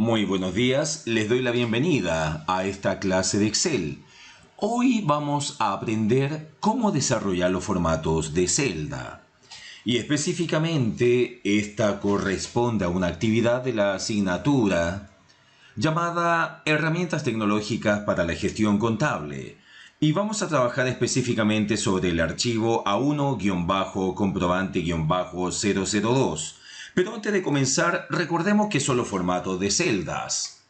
Muy buenos días, les doy la bienvenida a esta clase de Excel. Hoy vamos a aprender cómo desarrollar los formatos de celda. Y específicamente esta corresponde a una actividad de la asignatura llamada Herramientas tecnológicas para la gestión contable. Y vamos a trabajar específicamente sobre el archivo A1-comprobante-002. Pero antes de comenzar, recordemos que son los formatos de celdas.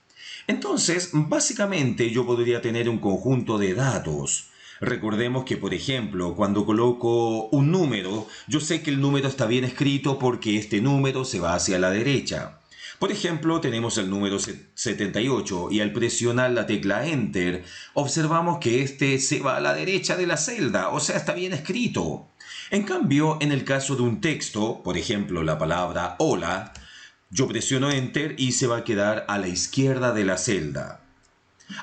Entonces, básicamente yo podría tener un conjunto de datos. Recordemos que, por ejemplo, cuando coloco un número, yo sé que el número está bien escrito porque este número se va hacia la derecha. Por ejemplo, tenemos el número 78 y al presionar la tecla Enter, observamos que este se va a la derecha de la celda, o sea, está bien escrito. En cambio, en el caso de un texto, por ejemplo, la palabra hola, yo presiono Enter y se va a quedar a la izquierda de la celda.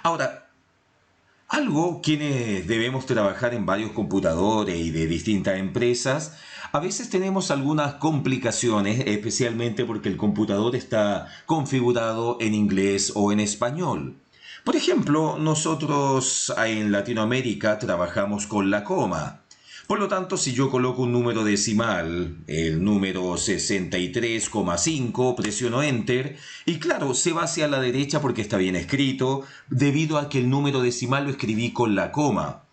Ahora, algo quienes debemos trabajar en varios computadores y de distintas empresas, a veces tenemos algunas complicaciones, especialmente porque el computador está configurado en inglés o en español. Por ejemplo, nosotros en Latinoamérica trabajamos con la coma. Por lo tanto, si yo coloco un número decimal, el número 63,5, presiono Enter y claro, se va hacia la derecha porque está bien escrito, debido a que el número decimal lo escribí con la coma.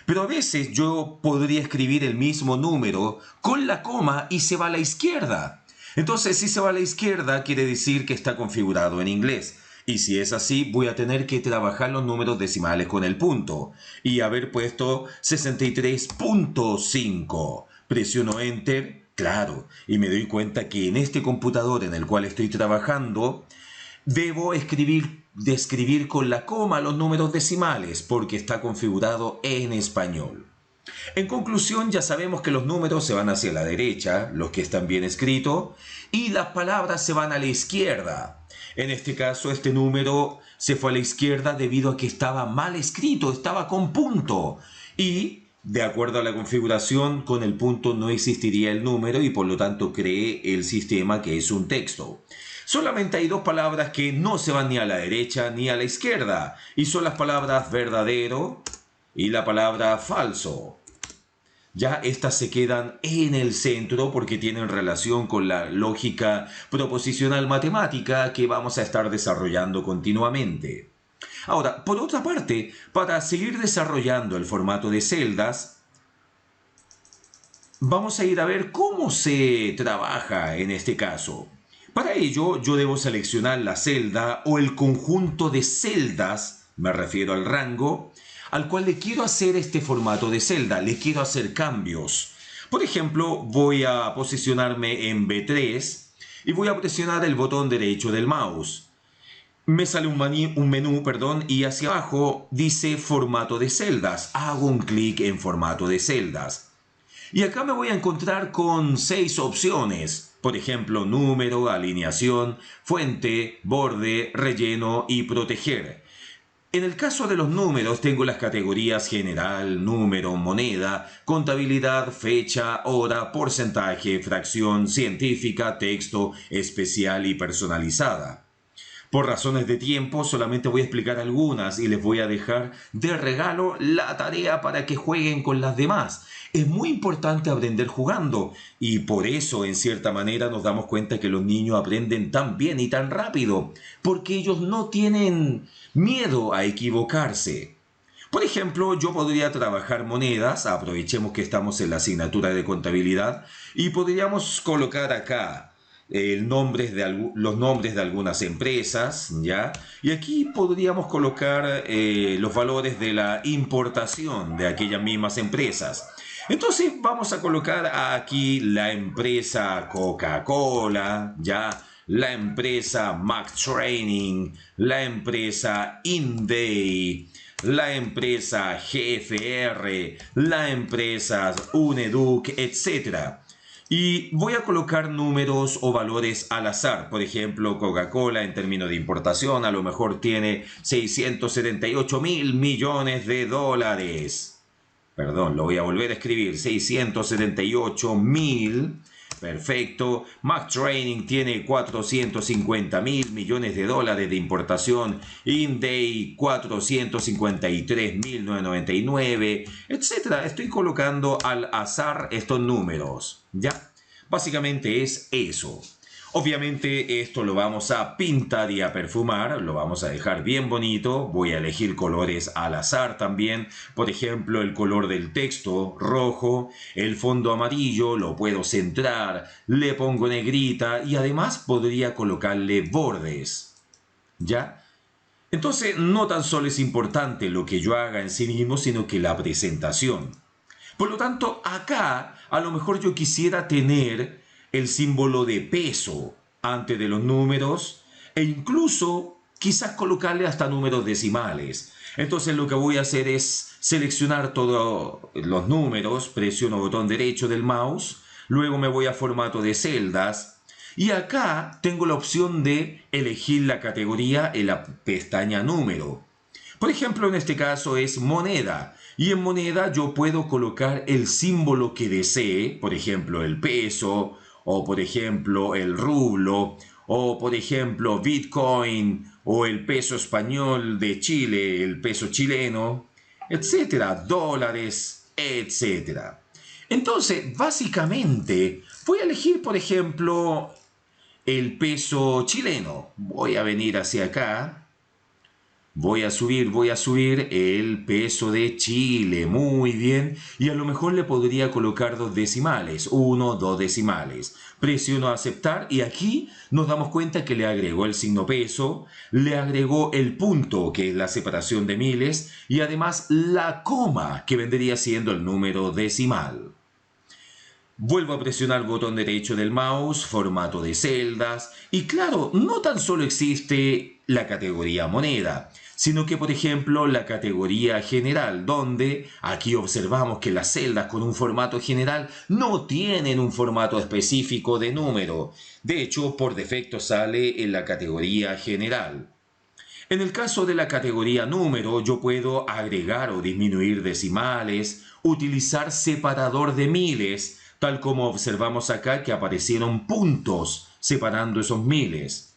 Pero a veces yo podría escribir el mismo número con la coma y se va a la izquierda. Entonces, si se va a la izquierda, quiere decir que está configurado en inglés. Y si es así, voy a tener que trabajar los números decimales con el punto. Y haber puesto 63.5. Presiono Enter, claro, y me doy cuenta que en este computador en el cual estoy trabajando, debo describir con la coma los números decimales porque está configurado en español. En conclusión, ya sabemos que los números se van hacia la derecha, los que están bien escritos, y las palabras se van a la izquierda. En este caso, este número se fue a la izquierda debido a que estaba mal escrito, estaba con punto. Y, de acuerdo a la configuración, con el punto no existiría el número y por lo tanto cree el sistema que es un texto. Solamente hay dos palabras que no se van ni a la derecha ni a la izquierda, y son las palabras verdadero y la palabra falso. Ya estas se quedan en el centro porque tienen relación con la lógica proposicional matemática que vamos a estar desarrollando continuamente. Ahora, por otra parte, para seguir desarrollando el formato de celdas, vamos a ir a ver cómo se trabaja en este caso. Para ello, yo debo seleccionar la celda o el conjunto de celdas, me refiero al rango, al cual le quiero hacer este formato de celda, le quiero hacer cambios. Por ejemplo, voy a posicionarme en B3 y voy a presionar el botón derecho del mouse. Me sale un menú, y hacia abajo dice formato de celdas. Hago un clic en formato de celdas. Y acá me voy a encontrar con 6 opciones. Por ejemplo, número, alineación, fuente, borde, relleno y proteger. En el caso de los números tengo las categorías general, número, moneda, contabilidad, fecha, hora, porcentaje, fracción, científica, texto, especial y personalizada. Por razones de tiempo solamente voy a explicar algunas y les voy a dejar de regalo la tarea para que jueguen con las demás. Es muy importante aprender jugando y por eso en cierta manera nos damos cuenta que los niños aprenden tan bien y tan rápido, porque ellos no tienen miedo a equivocarse. Por ejemplo, yo podría trabajar monedas, aprovechemos que estamos en la asignatura de contabilidad, y podríamos colocar acá los nombres de algunas empresas, ¿ya? Y aquí podríamos colocar los valores de la importación de aquellas mismas empresas. Entonces vamos a colocar aquí la empresa Coca-Cola, ¿ya? La empresa Mac Training, la empresa Inday, la empresa GFR, la empresa Uneduc, etc. Y voy a colocar números o valores al azar. Por ejemplo, Coca-Cola en términos de importación a lo mejor tiene 678 mil millones de dólares. Perdón, lo voy a volver a escribir. 678 mil Perfecto. McTraining tiene 450.000 millones de dólares de importación. Inday 453.999, etcétera. Estoy colocando al azar estos números. ¿Ya? Básicamente es eso. Obviamente esto lo vamos a pintar y a perfumar, lo vamos a dejar bien bonito. Voy a elegir colores al azar también. Por ejemplo, el color del texto, rojo. El fondo amarillo, lo puedo centrar. Le pongo negrita y además podría colocarle bordes. ¿Ya? Entonces, no tan solo es importante lo que yo haga en sí mismo, sino que la presentación. Por lo tanto, acá a lo mejor yo quisiera tener el símbolo de peso antes de los números e incluso quizás colocarle hasta números decimales. Entonces lo que voy a hacer es seleccionar todos los números, presiono botón derecho del mouse, luego me voy a formato de celdas y acá tengo la opción de elegir la categoría en la pestaña número. Por ejemplo, en este caso es moneda. Y en moneda yo puedo colocar el símbolo que desee, por ejemplo, el peso, o por ejemplo, el rublo, o por ejemplo, Bitcoin, o el peso español de Chile, el peso chileno, etcétera, dólares, etcétera. Entonces, básicamente, voy a elegir, por ejemplo, el peso chileno. Voy a venir hacia acá. Voy a subir el peso de Chile, muy bien, y a lo mejor le podría colocar dos decimales, 1, 2 decimales. Presiono aceptar y aquí nos damos cuenta que le agregó el signo peso, le agregó el punto, que es la separación de miles, y además la coma, que vendría siendo el número decimal. Vuelvo a presionar el botón derecho del mouse, formato de celdas, y claro, no tan solo existe la categoría moneda, sino que por ejemplo la categoría general, donde aquí observamos que las celdas con un formato general no tienen un formato específico de número. De hecho, por defecto sale en la categoría general. En el caso de la categoría número, yo puedo agregar o disminuir decimales, utilizar separador de miles, tal como observamos acá que aparecieron puntos separando esos miles.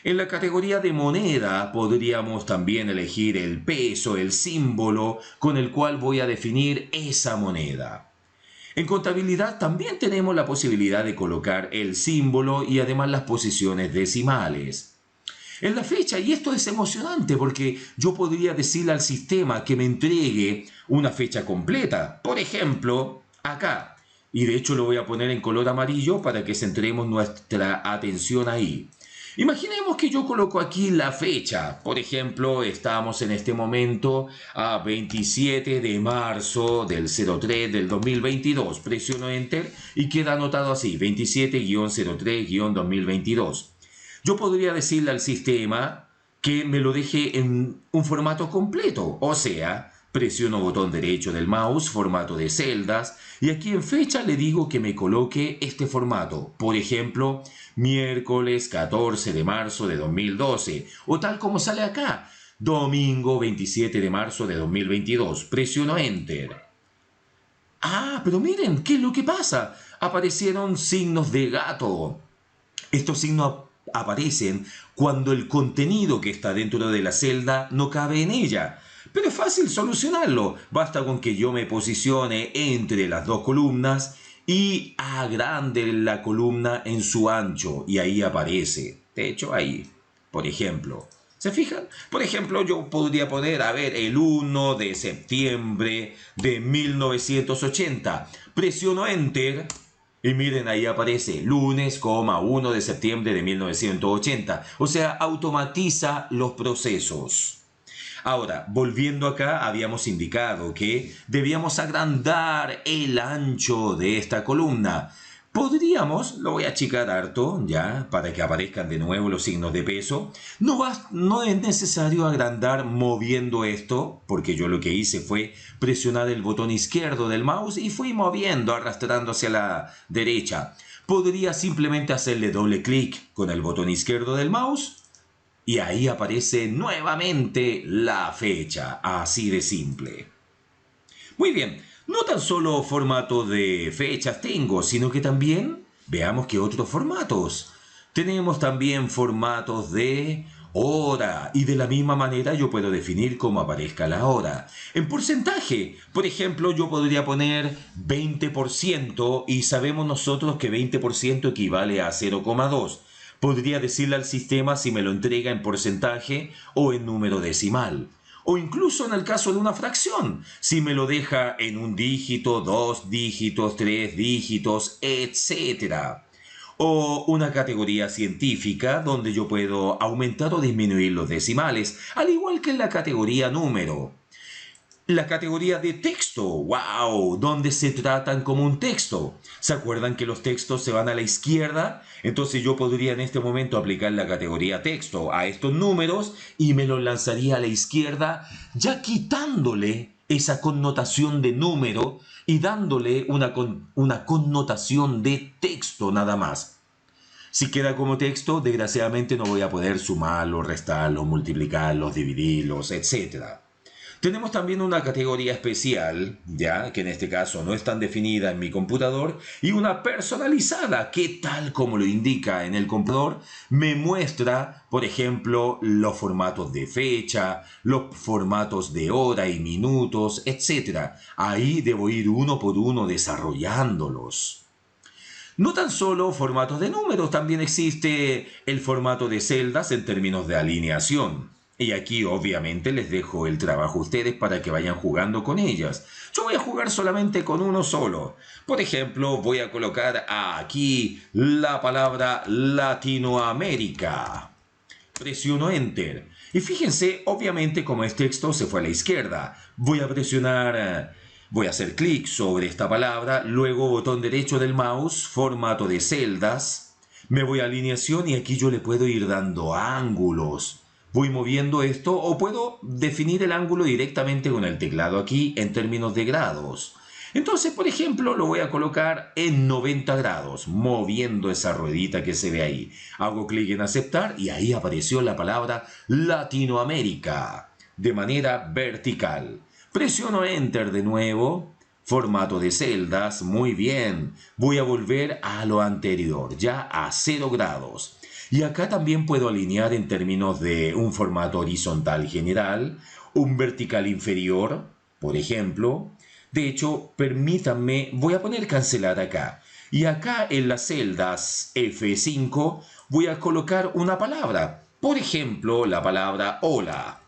En la categoría de moneda podríamos también elegir el peso, el símbolo con el cual voy a definir esa moneda. En contabilidad también tenemos la posibilidad de colocar el símbolo y además las posiciones decimales. En la fecha, y esto es emocionante porque yo podría decirle al sistema que me entregue una fecha completa. Por ejemplo, acá. Y de hecho lo voy a poner en color amarillo para que centremos nuestra atención ahí. Imaginemos que yo coloco aquí la fecha. Por ejemplo, estamos en este momento a 27 de marzo del 03 del 2022. Presiono Enter y queda anotado así, 27-03-2022. Yo podría decirle al sistema que me lo deje en un formato completo, o sea, presiono botón derecho del mouse, formato de celdas, y aquí en fecha le digo que me coloque este formato. Por ejemplo, miércoles 14 de marzo de 2012, o tal como sale acá, domingo 27 de marzo de 2022. Presiono Enter. Ah, pero miren, ¿qué es lo que pasa? Aparecieron signos de gato. Estos signos aparecen cuando el contenido que está dentro de la celda no cabe en ella. Pero es fácil solucionarlo. Basta con que yo me posicione entre las dos columnas y agrande la columna en su ancho. Y ahí aparece. De hecho, ahí. Por ejemplo. ¿Se fijan? Por ejemplo, yo podría poner, a ver, el 1 de septiembre de 1980. Presiono Enter. Y miren, ahí aparece lunes, 1 de septiembre de 1980. O sea, automatiza los procesos. Ahora, volviendo acá, habíamos indicado que debíamos agrandar el ancho de esta columna. Podríamos, lo voy a achicar harto, ya, para que aparezcan de nuevo los signos de peso. No es necesario agrandar moviendo esto, porque yo lo que hice fue presionar el botón izquierdo del mouse y fui moviendo, arrastrando hacia la derecha. Podría simplemente hacerle doble clic con el botón izquierdo del mouse y ahí aparece nuevamente la fecha, así de simple. Muy bien, no tan solo formato de fechas tengo, sino que también Veamos qué otros formatos. Tenemos también formatos de hora y de la misma manera yo puedo definir cómo aparezca la hora. En porcentaje, por ejemplo, yo podría poner 20% y sabemos nosotros que 20% equivale a 0,2. Podría decirle al sistema si me lo entrega en porcentaje o en número decimal. O incluso en el caso de una fracción, si me lo deja en un dígito, dos dígitos, tres dígitos, etcétera. O una categoría científica donde yo puedo aumentar o disminuir los decimales, al igual que en la categoría número. La categoría de texto, wow, donde se tratan como un texto. ¿Se acuerdan que los textos se van a la izquierda? Entonces yo podría en este momento aplicar la categoría texto a estos números y me los lanzaría a la izquierda, ya quitándole esa connotación de número y dándole una connotación de texto nada más. Si queda como texto, desgraciadamente no voy a poder sumarlos, restarlos, multiplicarlos, dividirlos, etc. Tenemos también una categoría especial, ya que en este caso no es tan definida en mi computador, y una personalizada que tal como lo indica en el computador, me muestra, por ejemplo, los formatos de fecha, los formatos de hora y minutos, etc. Ahí debo ir uno por uno desarrollándolos. No tan solo formatos de números, también existe el formato de celdas en términos de alineación. Y aquí obviamente les dejo el trabajo a ustedes para que vayan jugando con ellas. Yo voy a jugar solamente con uno solo. Por ejemplo, voy a colocar aquí la palabra Latinoamérica. Presiono Enter. Y fíjense, obviamente como es texto se fue a la izquierda. Voy a hacer clic sobre esta palabra, luego botón derecho del mouse, formato de celdas. Me voy a alineación y aquí yo le puedo ir dando ángulos. Voy moviendo esto o puedo definir el ángulo directamente con el teclado aquí en términos de grados. Entonces, por ejemplo, lo voy a colocar en 90 grados, moviendo esa ruedita que se ve ahí. Hago clic en aceptar y ahí apareció la palabra Latinoamérica, de manera vertical. Presiono Enter de nuevo, formato de celdas, muy bien. Voy a volver a lo anterior, ya a 0 grados. Y acá también puedo alinear en términos de un formato horizontal general, un vertical inferior, por ejemplo. De hecho, permítanme, voy a poner cancelar acá. Y acá en las celdas F5 voy a colocar una palabra. Por ejemplo, la palabra hola.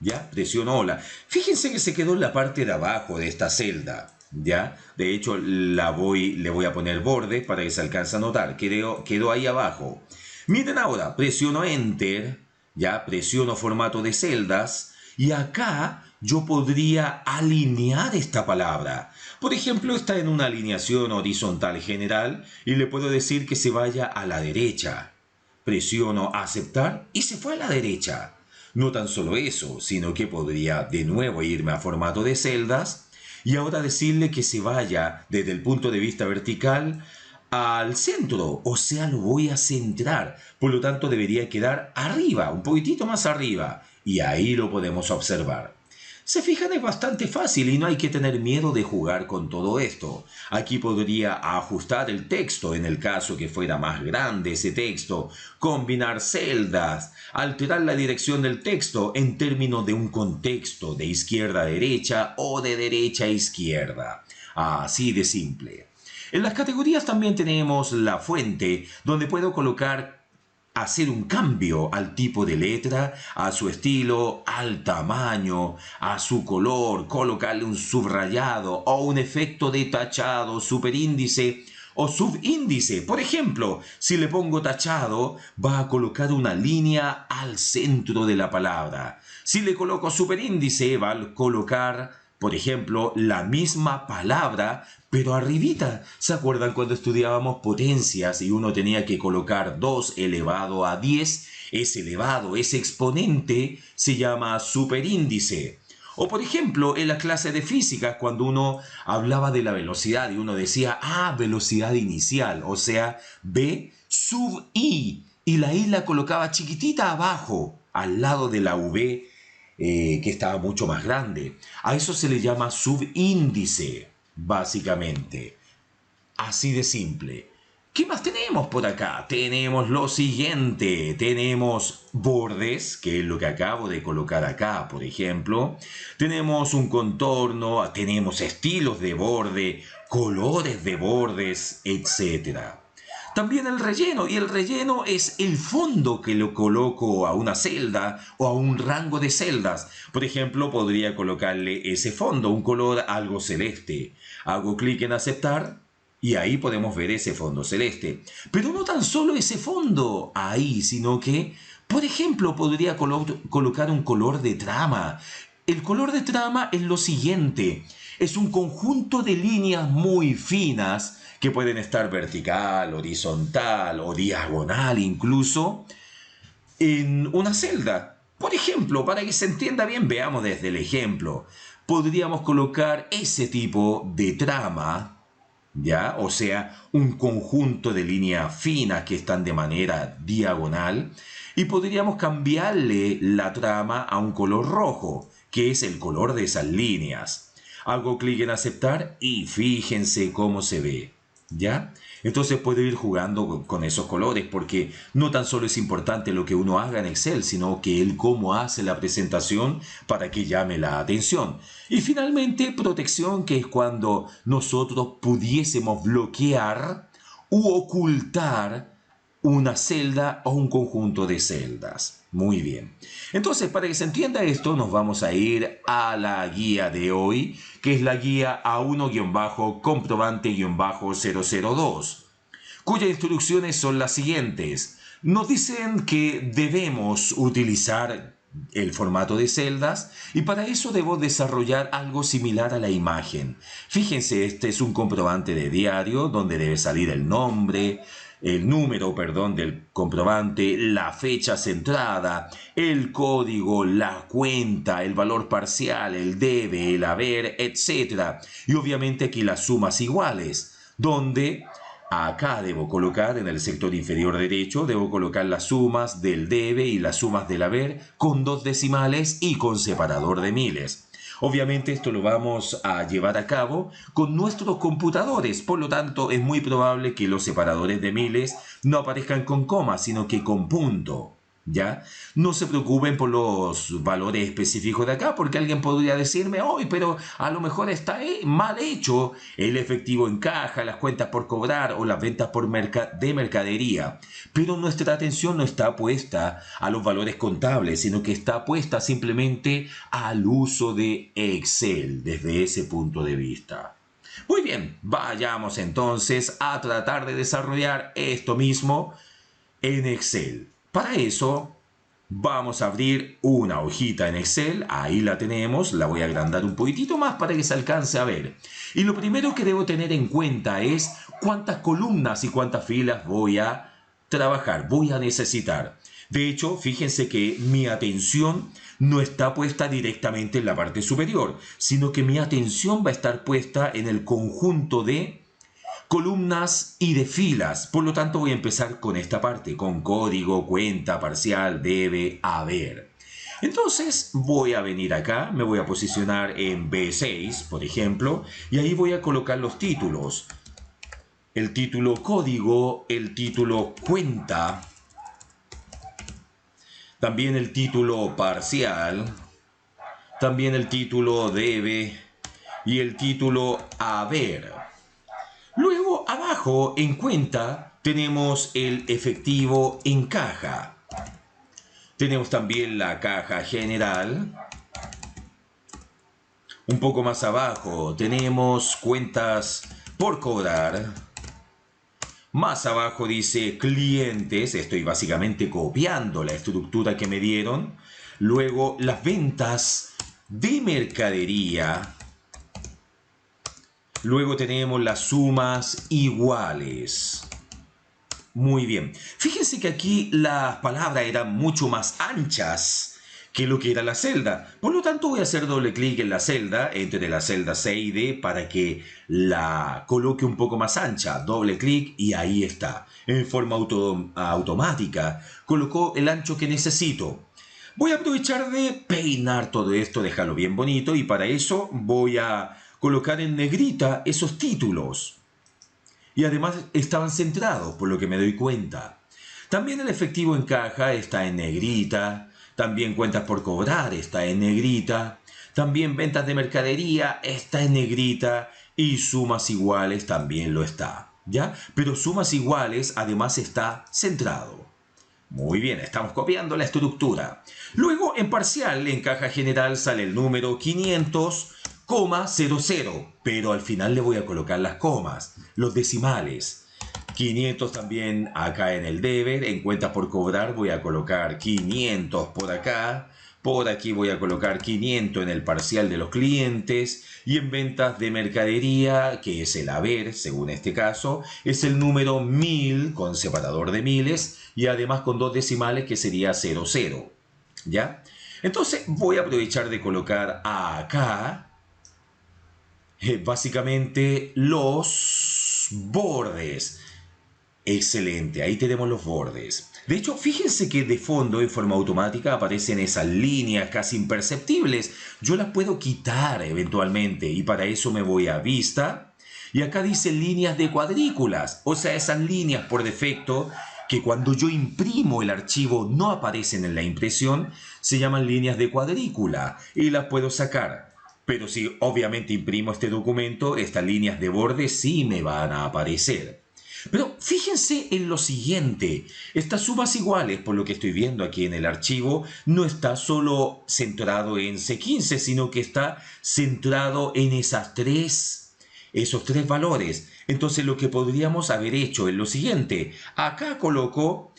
¿Ya? Presiono hola. Fíjense que se quedó en la parte de abajo de esta celda. ¿Ya? De hecho, le voy a poner borde para que se alcance a notar. Quedó ahí abajo. Miren ahora, presiono Enter. ¿Ya? Presiono formato de celdas. Y acá yo podría alinear esta palabra. Por ejemplo, está en una alineación horizontal general y le puedo decir que se vaya a la derecha. Presiono aceptar y se fue a la derecha. No tan solo eso, sino que podría de nuevo irme a formato de celdas y ahora decirle que se vaya desde el punto de vista vertical al centro, o sea, lo voy a centrar. Por lo tanto, debería quedar arriba, un poquitito más arriba, y ahí lo podemos observar. Se fijan, es bastante fácil y no hay que tener miedo de jugar con todo esto. Aquí podría ajustar el texto en el caso que fuera más grande ese texto, combinar celdas, alterar la dirección del texto en términos de un contexto de izquierda a derecha o de derecha a izquierda. Así de simple. En las categorías también tenemos la fuente, donde puedo hacer un cambio al tipo de letra, a su estilo, al tamaño, a su color, colocarle un subrayado o un efecto de tachado, superíndice o subíndice. Por ejemplo, si le pongo tachado, va a colocar una línea al centro de la palabra. Si le coloco superíndice, va a colocar, por ejemplo, la misma palabra, pero arribita. ¿Se acuerdan cuando estudiábamos potencias y uno tenía que colocar 2 elevado a 10? Ese elevado, ese exponente, se llama superíndice. O por ejemplo, en la clase de física, cuando uno hablaba de la velocidad y uno decía, velocidad inicial, o sea, V sub I. Y la I la colocaba chiquitita abajo, al lado de la V, que estaba mucho más grande. A eso se le llama subíndice, básicamente. Así de simple. ¿Qué más tenemos por acá? Tenemos lo siguiente. Tenemos bordes, que es lo que acabo de colocar acá, por ejemplo. Tenemos un contorno, tenemos estilos de borde, colores de bordes, etcétera. También el relleno, y el relleno es el fondo que lo coloco a una celda o a un rango de celdas. Por ejemplo, podría colocarle ese fondo, un color algo celeste. Hago clic en aceptar y ahí podemos ver ese fondo celeste. Pero no tan solo ese fondo ahí, sino que, por ejemplo, podría colocar un color de trama. El color de trama es lo siguiente. Es un conjunto de líneas muy finas que pueden estar vertical, horizontal o diagonal incluso en una celda. Por ejemplo, para que se entienda bien, veamos desde el ejemplo. Podríamos colocar ese tipo de trama, ¿ya? O sea, un conjunto de líneas finas que están de manera diagonal y podríamos cambiarle la trama a un color rojo, que es el color de esas líneas. Hago clic en aceptar y fíjense cómo se ve, ¿ya? Entonces puedo ir jugando con esos colores porque no tan solo es importante lo que uno haga en Excel, sino que el cómo hace la presentación para que llame la atención. Y finalmente, protección, que es cuando nosotros pudiésemos bloquear u ocultar una celda o un conjunto de celdas. Muy bien. Entonces, para que se entienda esto, nos vamos a ir a la guía de hoy, que es la guía A1-comprobante-002, cuyas instrucciones son las siguientes. Nos dicen que debemos utilizar el formato de celdas y para eso debo desarrollar algo similar a la imagen. Fíjense, este es un comprobante de diario donde debe salir el nombre, el número, perdón, del comprobante, la fecha centrada, el código, la cuenta, el valor parcial, el debe, el haber, etc. Y obviamente aquí las sumas iguales, donde acá debo colocar en el sector inferior derecho, debo colocar las sumas del debe y las sumas del haber con 2 decimales y con separador de miles. Obviamente esto lo vamos a llevar a cabo con nuestros computadores, por lo tanto es muy probable que los separadores de miles no aparezcan con coma, sino que con punto. ¿Ya? No se preocupen por los valores específicos de acá, porque alguien podría decirme, hoy, pero a lo mejor está mal hecho el efectivo en caja, las cuentas por cobrar o las ventas de mercadería. Pero nuestra atención no está puesta a los valores contables, sino que está puesta simplemente al uso de Excel desde ese punto de vista. Muy bien, vayamos entonces a tratar de desarrollar esto mismo en Excel. Para eso vamos a abrir una hojita en Excel, ahí la tenemos, la voy a agrandar un poquitito más para que se alcance a ver. Y lo primero que debo tener en cuenta es cuántas columnas y cuántas filas voy a trabajar, voy a necesitar. De hecho, fíjense que mi atención no está puesta directamente en la parte superior, sino que mi atención va a estar puesta en el conjunto de columnas y de filas. Por lo tanto, voy a empezar con esta parte, con código, cuenta, parcial, debe, haber. Entonces voy a venir acá, me voy a posicionar en B6, por ejemplo, y ahí voy a colocar los títulos. El título código, el título cuenta, también el título parcial, también el título debe y el título haber. Luego, abajo, en cuenta, tenemos el efectivo en caja. Tenemos también la caja general. Un poco más abajo tenemos cuentas por cobrar. Más abajo dice clientes. Estoy básicamente copiando la estructura que me dieron. Luego, las ventas de mercadería. Luego tenemos las sumas iguales. Muy bien. Fíjense que aquí las palabras eran mucho más anchas que lo que era la celda. Por lo tanto, voy a hacer doble clic en la celda, entre la celda C y D, para que la coloque un poco más ancha. Doble clic y ahí está. En forma automática, colocó el ancho que necesito. Voy a aprovechar de peinar todo esto, dejarlo bien bonito, y para eso voy a colocar en negrita esos títulos. y además estaban centrados, por lo que me doy cuenta. También el efectivo en caja está en negrita, también cuentas por cobrar está en negrita, también ventas de mercadería está en negrita y sumas iguales también lo está, ¿ya? Pero sumas iguales además está centrado. Muy bien, estamos copiando la estructura. Luego, en parcial, en caja general sale el número 500,00, pero al final le voy a colocar las comas, los decimales. 500 también acá en el deber, en cuentas por cobrar voy a colocar 500 por aquí voy a colocar 500 en el parcial de los clientes y en ventas de mercadería, que es el haber, según este caso, es el número 1000 con separador de miles y además con dos decimales que sería 00, ¿ya? Entonces voy a aprovechar de colocar acá básicamente los bordes. Excelente, ahí tenemos los bordes. De hecho, fíjense que de fondo, en forma automática, aparecen esas líneas casi imperceptibles. Yo las puedo quitar eventualmente y para eso me voy a Vista. Y acá dice líneas de cuadrículas, o sea, esas líneas por defecto que cuando yo imprimo el archivo no aparecen en la impresión, se llaman líneas de cuadrícula y las puedo sacar. Pero si obviamente imprimo este documento, estas líneas de borde sí me van a aparecer. Pero fíjense en lo siguiente, estas sumas iguales, por lo que estoy viendo aquí en el archivo, no está solo centrado en C15, sino que está centrado en esos tres valores. Entonces lo que podríamos haber hecho es lo siguiente, acá coloco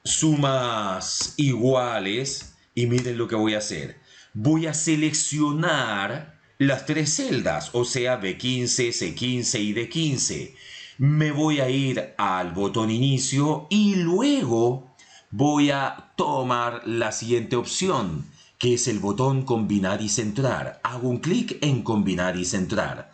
sumas iguales y miren lo que voy a hacer. Voy a seleccionar las tres celdas, o sea, B15, C15 y D15. Me voy a ir al botón inicio y luego voy a tomar la siguiente opción, que es el botón combinar y centrar. Hago un clic en combinar y centrar.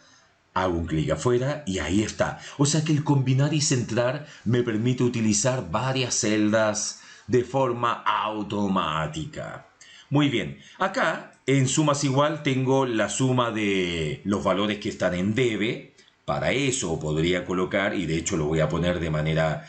Hago un clic afuera y ahí está. O sea que el combinar y centrar me permite utilizar varias celdas de forma automática. Muy bien, acá en sumas igual tengo la suma de los valores que están en debe. Para eso podría colocar, y de hecho lo voy a poner de manera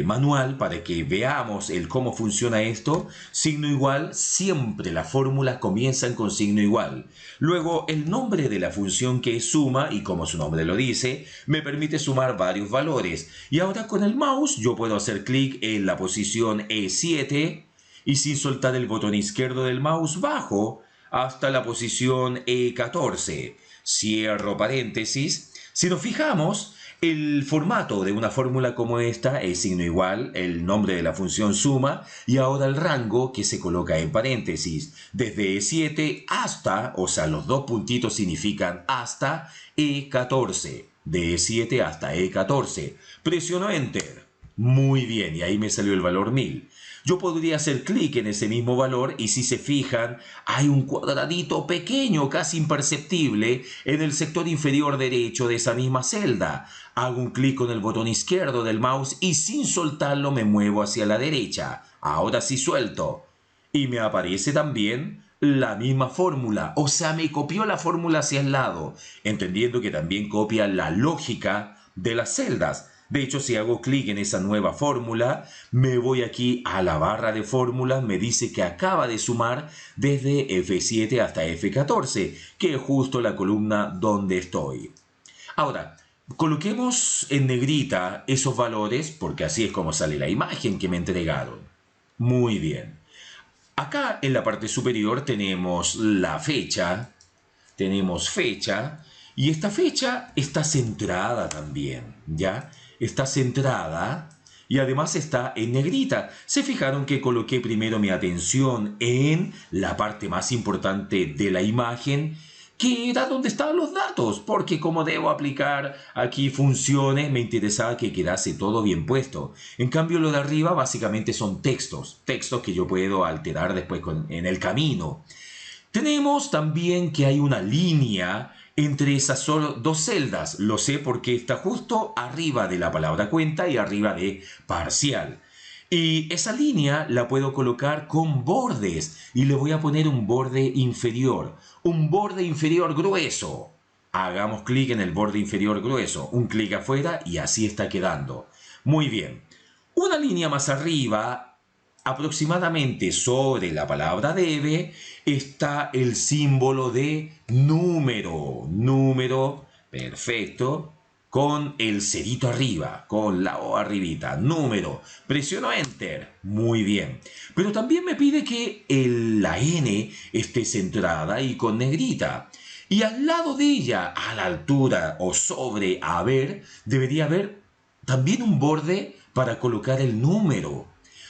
manual para que veamos cómo funciona esto. Signo igual, siempre las fórmulas comienzan con signo igual. Luego el nombre de la función que es suma, y como su nombre lo dice, me permite sumar varios valores. Y ahora con el mouse yo puedo hacer clic en la posición E7 y sin soltar el botón izquierdo del mouse bajo hasta la posición E14. Cierro paréntesis. Si nos fijamos, el formato de una fórmula como esta es signo igual, el nombre de la función suma y ahora el rango que se coloca en paréntesis. Desde E7 hasta, o sea, los dos puntitos significan hasta E14. De E7 hasta E14. Presiono Enter. Muy bien, y ahí me salió el valor 1000. Yo podría hacer clic en ese mismo valor y si se fijan, hay un cuadradito pequeño, casi imperceptible, en el sector inferior derecho de esa misma celda. Hago un clic con el botón izquierdo del mouse y sin soltarlo me muevo hacia la derecha. Ahora sí suelto. Y me aparece también la misma fórmula, o sea, me copió la fórmula hacia el lado, entendiendo que también copia la lógica de las celdas. De hecho, si hago clic en esa nueva fórmula, me voy aquí a la barra de fórmulas, me dice que acaba de sumar desde F7 hasta F14, que es justo la columna donde estoy. Ahora, coloquemos en negrita esos valores, porque así es como sale la imagen que me entregaron. Muy bien. Acá en la parte superior tenemos la fecha, y esta fecha está centrada también, ¿ya? Está centrada y además está en negrita. Se fijaron que coloqué primero mi atención en la parte más importante de la imagen, que era donde estaban los datos, porque como debo aplicar aquí funciones, me interesaba que quedase todo bien puesto. En cambio, lo de arriba básicamente son textos que yo puedo alterar después en el camino. Tenemos también que hay una línea entre esas solo dos celdas. Lo sé porque está justo arriba de la palabra cuenta y arriba de parcial. Y esa línea la puedo colocar con bordes y le voy a poner un borde inferior grueso. Hagamos clic en el borde inferior grueso, un clic afuera y así está quedando. Muy bien. Una línea más arriba, aproximadamente sobre la palabra debe, está el símbolo de número. Número, perfecto, con el cerito arriba, con la O arribita, número. Presiono Enter, muy bien. Pero también me pide que la N esté centrada y con negrita. Y al lado de ella, a la altura o sobre haber, debería haber también un borde para colocar el número.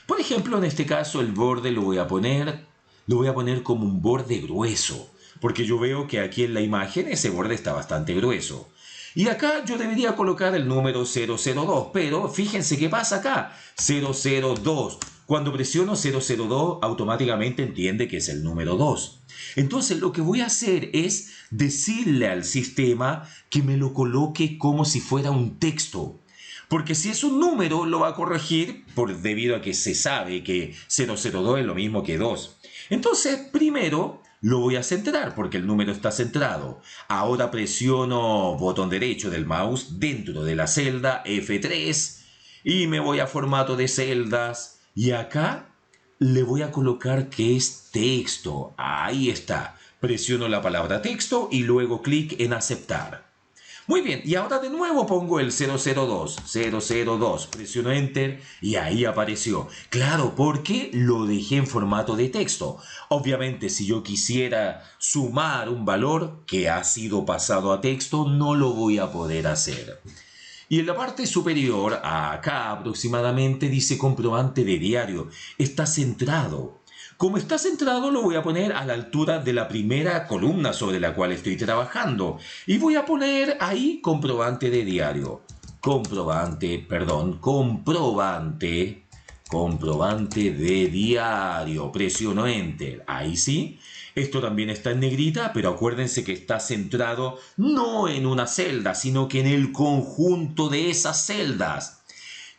Por ejemplo, en este caso el borde lo voy a poner como un borde grueso, porque yo veo que aquí en la imagen ese borde está bastante grueso. Y acá yo debería colocar el número 002, pero fíjense qué pasa acá, 002. Cuando presiono 002, automáticamente entiende que es el número 2. Entonces lo que voy a hacer es decirle al sistema que me lo coloque como si fuera un texto. Porque si es un número, lo va a corregir debido a que se sabe que 002 es lo mismo que 2. Entonces, primero lo voy a centrar porque el número está centrado. Ahora presiono botón derecho del mouse dentro de la celda F3 y me voy a formato de celdas. Y acá le voy a colocar que es texto. Ahí está. Presiono la palabra texto y luego clic en aceptar. Muy bien, y ahora de nuevo pongo el 002, presiono Enter y ahí apareció. Claro, porque lo dejé en formato de texto. Obviamente, si yo quisiera sumar un valor que ha sido pasado a texto, no lo voy a poder hacer. Y en la parte superior, acá aproximadamente, dice comprobante de diario. Está centrado. Como está centrado, lo voy a poner a la altura de la primera columna sobre la cual estoy trabajando. Y voy a poner ahí comprobante de diario. Comprobante de diario. Presiono Enter. Ahí sí. Esto también está en negrita, pero acuérdense que está centrado no en una celda, sino que en el conjunto de esas celdas.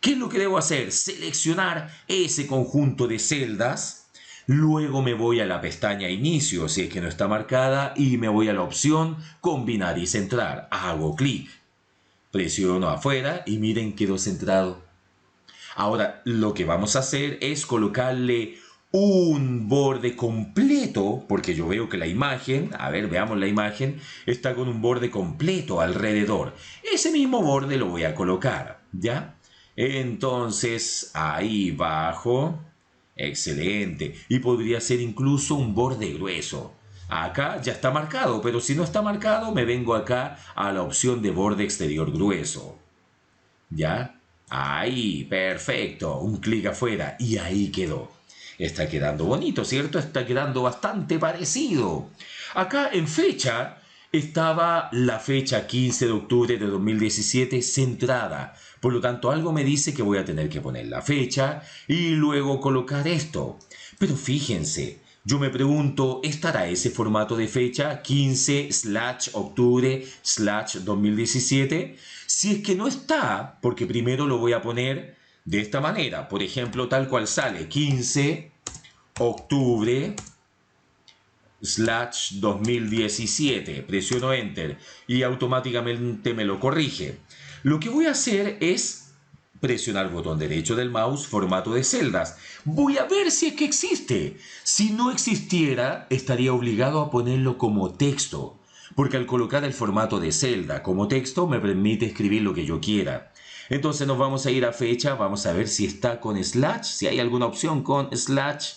¿Qué es lo que debo hacer? Seleccionar ese conjunto de celdas. Luego me voy a la pestaña Inicio, si es que no está marcada, y me voy a la opción Combinar y centrar. Hago clic. Presiono afuera y miren, quedó centrado. Ahora, lo que vamos a hacer es colocarle un borde completo, porque yo veo que la imagen, a ver, veamos la imagen, está con un borde completo alrededor. Ese mismo borde lo voy a colocar, ¿ya? Entonces, ahí bajo. Excelente. Y podría ser incluso un borde grueso. Acá ya está marcado, pero si no está marcado, me vengo acá a la opción de borde exterior grueso. ¿Ya? Ahí, perfecto. Un clic afuera y ahí quedó. Está quedando bonito, ¿cierto? Está quedando bastante parecido. Acá en fecha estaba la fecha 15 de octubre de 2017 centrada. Por lo tanto, algo me dice que voy a tener que poner la fecha y luego colocar esto. Pero fíjense, yo me pregunto, ¿estará ese formato de fecha 15/octubre/2017? Si es que no está, porque primero lo voy a poner de esta manera. Por ejemplo, tal cual sale 15 octubre/2017. Presiono Enter y automáticamente me lo corrige. Lo que voy a hacer es presionar botón derecho del mouse, formato de celdas. Voy a ver si es que existe. Si no existiera, estaría obligado a ponerlo como texto, porque al colocar el formato de celda como texto me permite escribir lo que yo quiera. Entonces nos vamos a ir a fecha, vamos a ver si está con slash, si hay alguna opción con slash.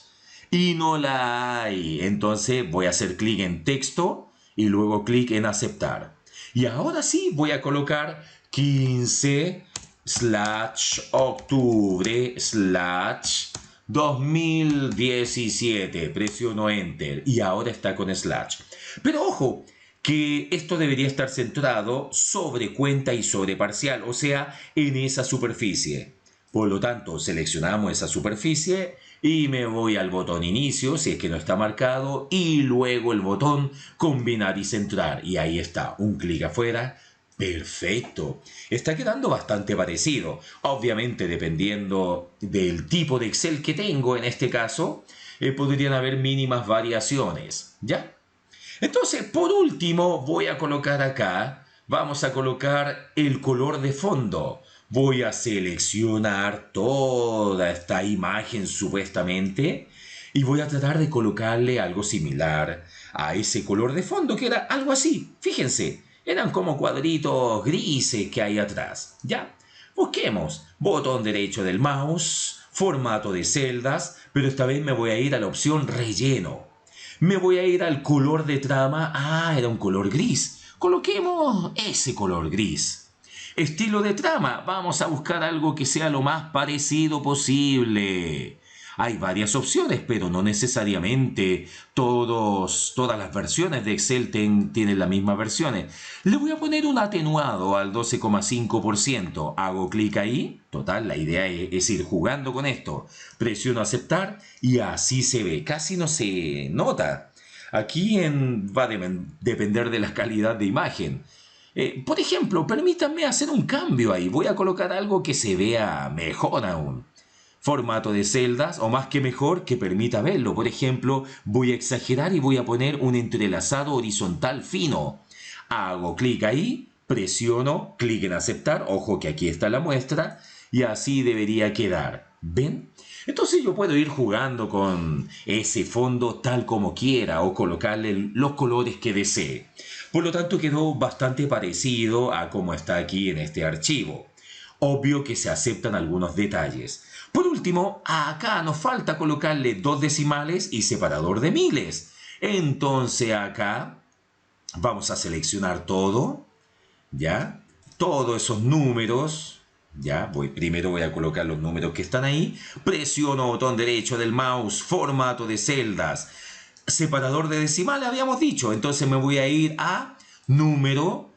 Y no la hay. Entonces voy a hacer clic en texto y luego clic en aceptar. Y ahora sí voy a colocar 15/octubre/2017. Presiono Enter y ahora está con slash. Pero ojo, que esto debería estar centrado sobre cuenta y sobre parcial, o sea, en esa superficie. Por lo tanto, seleccionamos esa superficie y me voy al botón Inicio, si es que no está marcado, y luego el botón Combinar y centrar. Y ahí está, un clic afuera. Perfecto. Está quedando bastante parecido. Obviamente, dependiendo del tipo de Excel que tengo en este caso, podrían haber mínimas variaciones, ¿ya? Entonces, por último, voy a colocar acá, vamos a colocar el color de fondo. Voy a seleccionar toda esta imagen supuestamente y voy a tratar de colocarle algo similar a ese color de fondo que era algo así. Fíjense, eran como cuadritos grises que hay atrás. ¿Ya? Busquemos botón derecho del mouse, formato de celdas, pero esta vez me voy a ir a la opción relleno. Me voy a ir al color de trama. Ah, era un color gris. Coloquemos ese color gris. Estilo de trama. Vamos a buscar algo que sea lo más parecido posible. Hay varias opciones, pero no necesariamente todas las versiones de Excel tienen las mismas versiones. Le voy a poner un atenuado al 12,5%. Hago clic ahí. Total, la idea es ir jugando con esto. Presiono aceptar y así se ve. Casi no se nota. Aquí va a depender de la calidad de imagen. Por ejemplo, permítanme hacer un cambio ahí. Voy a colocar algo que se vea mejor aún. Formato de celdas, o más que mejor, que permita verlo. Por ejemplo, voy a exagerar y voy a poner un entrelazado horizontal fino. Hago clic ahí, presiono, clic en aceptar, ojo que aquí está la muestra, y así debería quedar. ¿Ven? Entonces yo puedo ir jugando con ese fondo tal como quiera o colocarle los colores que desee. Por lo tanto quedó bastante parecido a como está aquí en este archivo. Obvio que se aceptan algunos detalles. Por último, acá nos falta colocarle dos decimales y separador de miles. Entonces acá vamos a seleccionar todo, ¿ya? Todos esos números, ¿ya? Primero voy a colocar los números que están ahí. Presiono botón derecho del mouse, formato de celdas, separador de decimales, habíamos dicho. Entonces me voy a ir a número,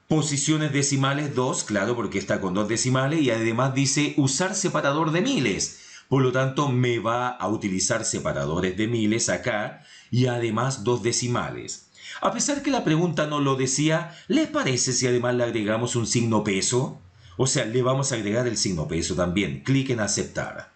posiciones decimales 2, claro, porque está con dos decimales y además dice usar separador de miles. Por lo tanto, me va a utilizar separadores de miles acá y además dos decimales. A pesar que la pregunta no lo decía, ¿les parece si además le agregamos un signo peso? O sea, le vamos a agregar el signo peso también. Clic en aceptar.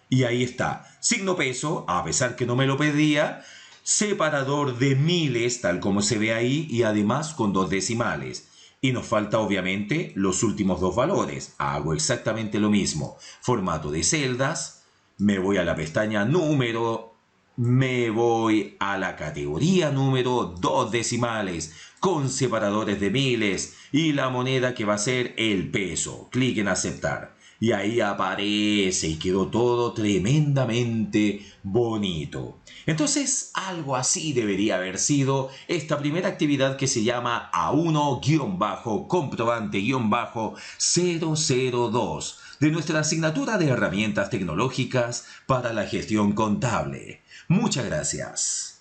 Y ahí está. Signo peso, a pesar que no me lo pedía, separador de miles, tal como se ve ahí, y además con dos decimales. Y nos falta obviamente los últimos dos valores. Hago exactamente lo mismo. Formato de celdas. Me voy a la pestaña número. Me voy a la categoría número, dos decimales, con separadores de miles. Y la moneda que va a ser el peso. Clic en aceptar. Y ahí aparece y quedó todo tremendamente bonito. Entonces, algo así debería haber sido esta primera actividad que se llama A1-comprobante-002 de nuestra asignatura de herramientas tecnológicas para la gestión contable. Muchas gracias.